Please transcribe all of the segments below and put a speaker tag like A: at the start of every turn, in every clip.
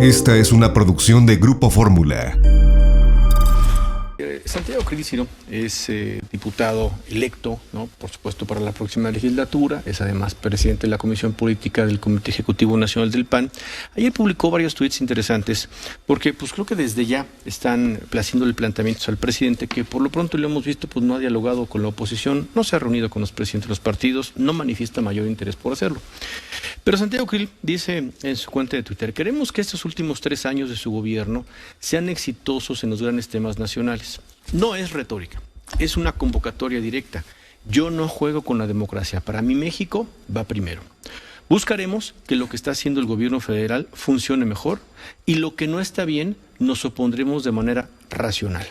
A: Esta es una producción de Grupo Fórmula.
B: Santiago Krill Ciro es diputado electo, ¿no? Por supuesto, para la próxima legislatura. Es además presidente de la Comisión Política del Comité Ejecutivo Nacional del PAN. Ayer publicó varios tuits interesantes porque pues creo que desde ya están haciéndole planteamientos al presidente que por lo pronto lo hemos visto, pues no ha dialogado con la oposición, no se ha reunido con los presidentes de los partidos, no manifiesta mayor interés por hacerlo. Pero Santiago Krill dice en su cuenta de Twitter: queremos que estos últimos 3 años de su gobierno sean exitosos en los grandes temas nacionales. No es retórica, es una convocatoria directa. Yo no juego con la democracia. Para mí México va primero. Buscaremos que lo que está haciendo el gobierno federal funcione mejor y lo que no está bien nos opondremos de manera racional.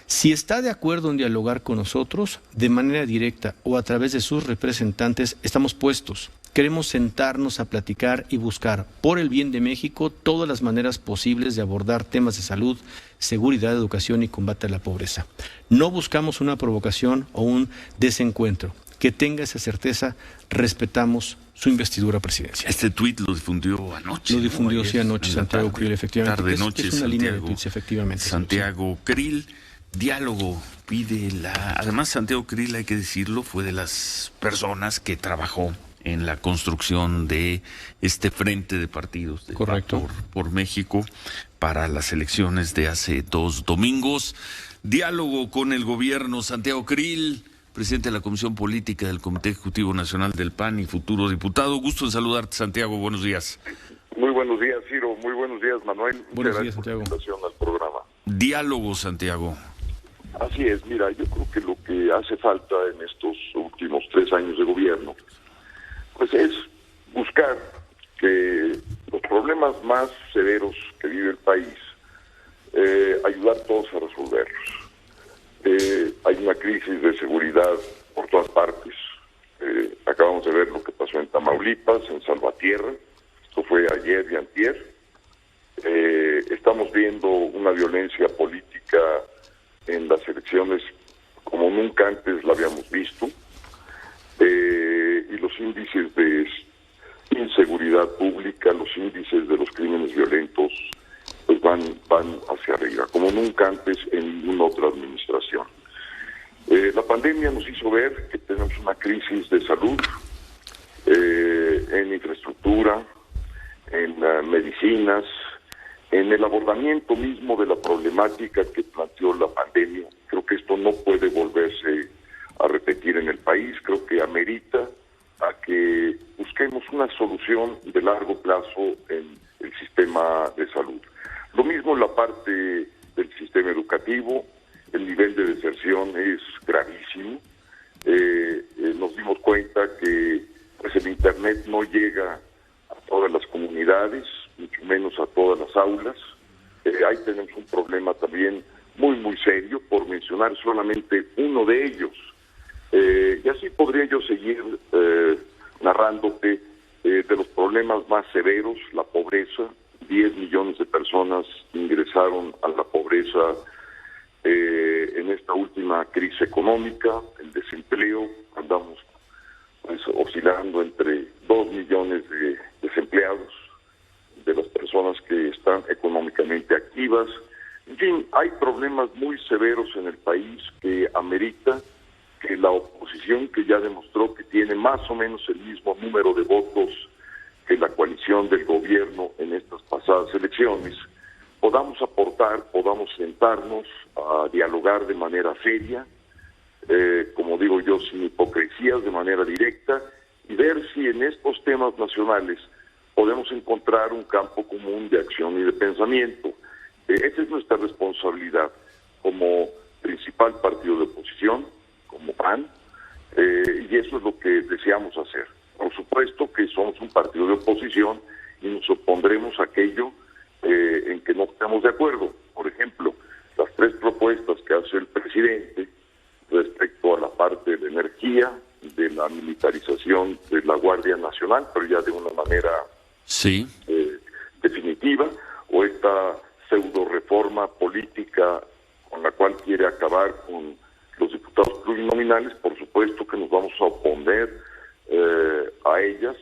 B: Si está de acuerdo en dialogar con nosotros de manera directa o a través de sus representantes, estamos puestos. Queremos sentarnos a platicar y buscar, por el bien de México, todas las maneras posibles de abordar temas de salud, seguridad, educación y combate a la pobreza. No buscamos una provocación o un desencuentro. Que tenga esa certeza, respetamos su investidura presidencial.
C: Este tuit lo difundió anoche.
B: Lo difundió, sí, anoche Santiago Krill, efectivamente.
C: Tarde-noche,
B: es una línea de tuits, efectivamente.
C: Santiago Krill, diálogo, pide Además, Santiago Krill, hay que decirlo, fue de las personas que trabajó en la construcción de este frente de partidos de
B: Correcto.
C: por México para las elecciones de hace 2 domingos. Diálogo con el gobierno. Santiago Krill, presidente de la Comisión Política del Comité Ejecutivo Nacional del PAN y futuro diputado. Gusto en saludarte, Santiago. Buenos días.
D: Muy buenos días, Ciro. Muy buenos días, Manuel.
B: Buenos días, Santiago.
D: Por la invitación al programa.
C: Diálogo, Santiago.
D: Así es. Mira, yo creo que lo que hace falta en estos últimos 3 años de gobierno pues es buscar que los problemas más severos que vive el país, ayudar todos a resolverlos. Hay una crisis de seguridad por todas partes. Acabamos de ver lo que pasó en Tamaulipas, en Salvatierra. Esto fue ayer y antier. Estamos viendo una violencia política en las elecciones como nunca antes la habíamos visto. Y los índices de inseguridad pública, los índices de los crímenes violentos, pues van hacia arriba, como nunca antes en ninguna otra administración. La pandemia nos hizo ver que tenemos una crisis de salud, en infraestructura, en medicinas, en el abordamiento mismo de la problemática que planteó la pandemia. Creo que esto no puede volverse a repetir en el país. Creo que amerita a que busquemos una solución de largo plazo en el sistema de salud. Lo mismo en la parte del sistema educativo. El nivel de deserción es gravísimo. Nos dimos cuenta que pues el internet no llega a todas las comunidades, mucho menos a todas las aulas. Ahí tenemos un problema también muy, muy serio, por mencionar solamente uno de ellos. Y así podría yo seguir narrándote de los problemas más severos, la pobreza. 10 millones de personas ingresaron a la pobreza en esta última crisis económica. El desempleo, andamos pues oscilando entre 2 millones de desempleados, de las personas que están económicamente activas. En fin, hay problemas muy severos en el país que amerita que la oposición, que ya demostró que tiene más o menos el mismo número de votos que la coalición del gobierno en estas pasadas elecciones, podamos aportar, podamos sentarnos a dialogar de manera seria, como digo yo, sin hipocresías, de manera directa, y ver si en estos temas nacionales podemos encontrar un campo común de acción y de pensamiento. Esa es nuestra responsabilidad como principal partido de oposición, como PAN, y eso es lo que deseamos hacer. Por supuesto que somos un partido de oposición y nos opondremos a aquello en que no estamos de acuerdo. Por ejemplo, las 3 propuestas que hace el presidente respecto a la parte de energía, de la militarización de la Guardia Nacional, pero ya de una manera definitiva, o esta pseudo reforma política con la cual quiere acabar con los diputados plurinominales. Por supuesto que nos vamos a oponer a ellas,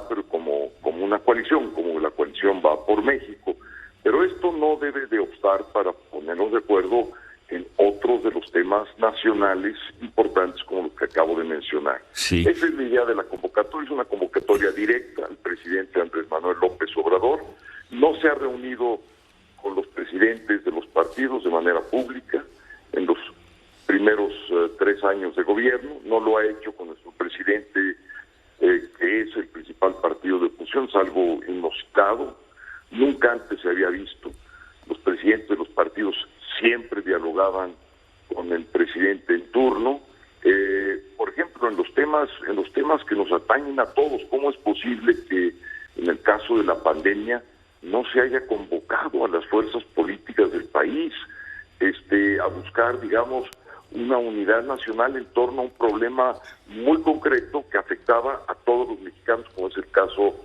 D: pero como una coalición, como la coalición Va por México. Pero esto no debe de obstar para ponernos de acuerdo en otros de los temas nacionales importantes como los que acabo de mencionar.
C: Sí.
D: Esa es la idea de la convocatoria, es una convocatoria directa al presidente Andrés Manuel López Obrador. No se ha reunido con los presidentes de los partidos de manera pública en los primeros 3 años de gobierno, no lo ha hecho con nuestro presidente, que es el principal partido de oposición, es algo inusitado, nunca antes se había visto. Los presidentes de los partidos siempre dialogaban con el presidente en turno. Por ejemplo, en los temas que nos atañen a todos, ¿cómo es posible que en el caso de la pandemia no se haya convocado a las fuerzas políticas del país a buscar, digamos, una unidad nacional en torno a un problema muy concreto que afectaba a todos los mexicanos, como es el caso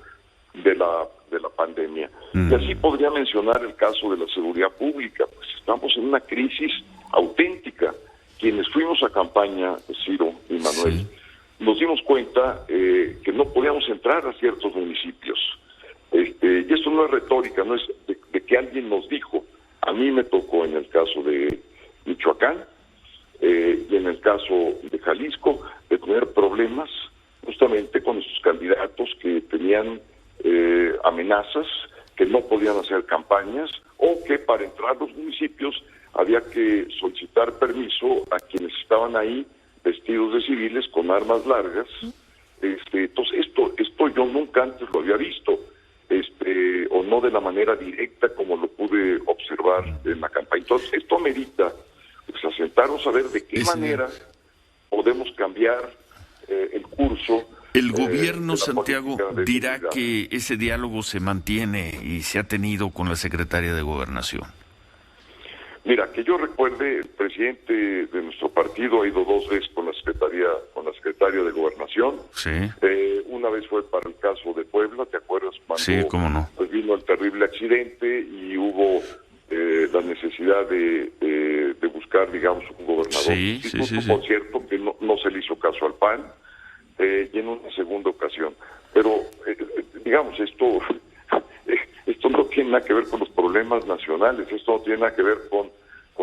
D: de la pandemia? Y así podría mencionar el caso de la seguridad pública. Pues estamos en una crisis auténtica. Quienes fuimos a campaña, Ciro y Manuel,
C: sí,
D: nos dimos cuenta que no podíamos entrar a ciertos municipios. Y esto no es retórica, no es de que alguien nos dijo. A mí me tocó en el caso de Michoacán y en el caso de Jalisco de tener problemas justamente con estos candidatos que tenían amenazas, que no podían hacer campañas, o que para entrar a los municipios había que solicitar permiso a quienes estaban ahí vestidos de civiles con armas largas. Entonces esto yo nunca antes lo había visto, o no de la manera directa como lo pude observar en la campaña. Entonces esto amerita pues sentarnos a ver de qué manera podemos cambiar el curso.
C: El gobierno, Santiago, dirá que ese diálogo se mantiene y se ha tenido con la secretaria de Gobernación.
D: Mira, que yo recuerde, el presidente de nuestro partido ha ido 2 veces con la secretaria de Gobernación.
C: Sí.
D: Una vez fue para el caso de Puebla, ¿te acuerdas? Cuando
C: sí, cómo no.
D: Pues vino el terrible accidente y hubo la necesidad de buscar, digamos, un gobernador.
C: Sí.
D: Por cierto, que no se le hizo caso al PAN, y en una segunda ocasión. Pero, digamos, esto no tiene nada que ver con los problemas nacionales, esto no tiene nada que ver con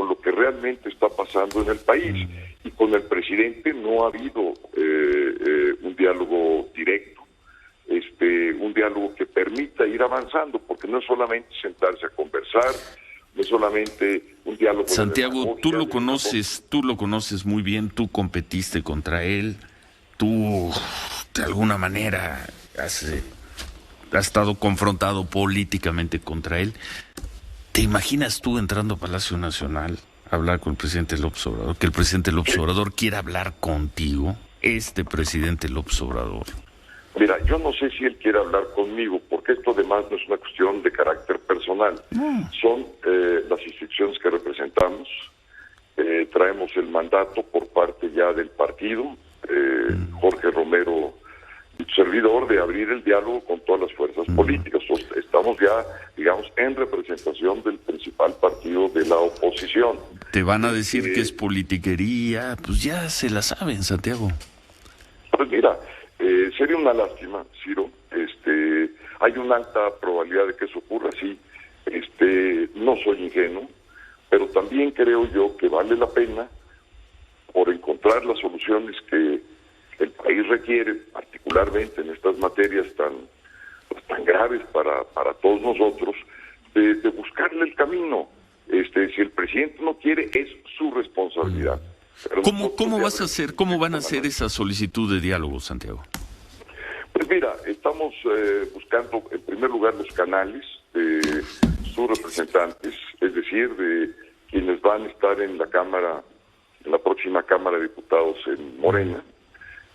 D: lo que realmente está pasando en el país. Y con el presidente no ha habido un diálogo directo, un diálogo que permita ir avanzando, porque no es solamente sentarse a conversar, no es solamente un diálogo.
C: Santiago, tú lo conoces muy bien, tú competiste contra él, tú de alguna manera has estado confrontado políticamente contra él. ¿Te imaginas tú entrando a Palacio Nacional a hablar con el presidente López Obrador, que el presidente López Obrador quiera hablar contigo, presidente López Obrador?
D: Mira, yo no sé si él quiere hablar conmigo, porque esto además no es una cuestión de carácter personal. Son las instituciones que representamos, traemos el mandato por parte ya del partido, Jorge Romero y tu servidor, de abrir el diálogo con todas las fuerzas políticas. Estamos ya, digamos, en representación del principal partido de la oposición.
C: Te van a decir que es politiquería, pues ya se la saben, Santiago.
D: Pues mira, sería una lástima, Ciro. Hay una alta probabilidad de que eso ocurra, sí. No soy ingenuo, pero también creo yo que vale la pena, por encontrar las soluciones que el país requiere, particularmente en estas materias tan graves para todos nosotros, de buscarle el camino. Si el presidente no quiere, es su responsabilidad.
C: ¿Cómo vas a hacer? ¿Cómo van a hacer esa solicitud de diálogo, Santiago?
D: Pues mira, estamos buscando en primer lugar los canales de sus representantes, es decir, de quienes van a estar en la próxima Cámara de Diputados en Morena,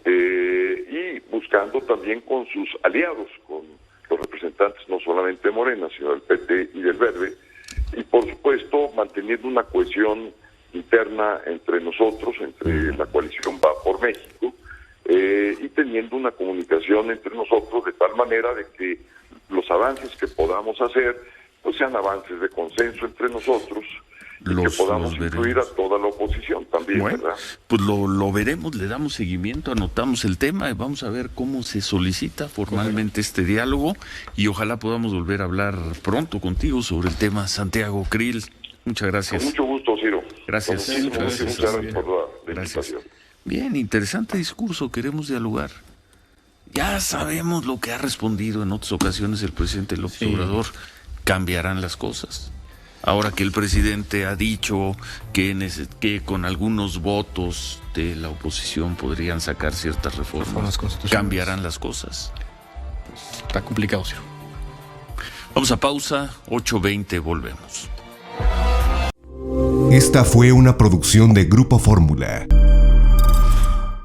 D: y buscando también con sus aliados, con los representantes no solamente de Morena, sino del PT y del Verde, y por supuesto manteniendo una cohesión interna entre nosotros, entre la coalición Va por México, y teniendo una comunicación entre nosotros de tal manera de que los avances que podamos hacer pues sean avances de consenso entre nosotros y que podamos incluir a toda la oposición también,
C: bueno,
D: ¿verdad?
C: Pues lo veremos, le damos seguimiento, anotamos el tema y vamos a ver cómo se solicita formalmente este diálogo y ojalá podamos volver a hablar pronto contigo sobre el tema. Santiago Krill, muchas gracias.
D: Con mucho gusto, Ciro.
C: Gracias.
D: Muchas gracias por la invitación.
C: Bien, interesante discurso, queremos dialogar. Ya sabemos lo que ha respondido en otras ocasiones el presidente López Obrador. ¿Cambiarán las cosas? Ahora que el presidente ha dicho que con algunos votos de la oposición podrían sacar ciertas reformas, ¿cambiarán las cosas?
B: Está complicado, Ciro.
C: Vamos a pausa, 8:20, volvemos.
A: Esta fue una producción de Grupo Fórmula.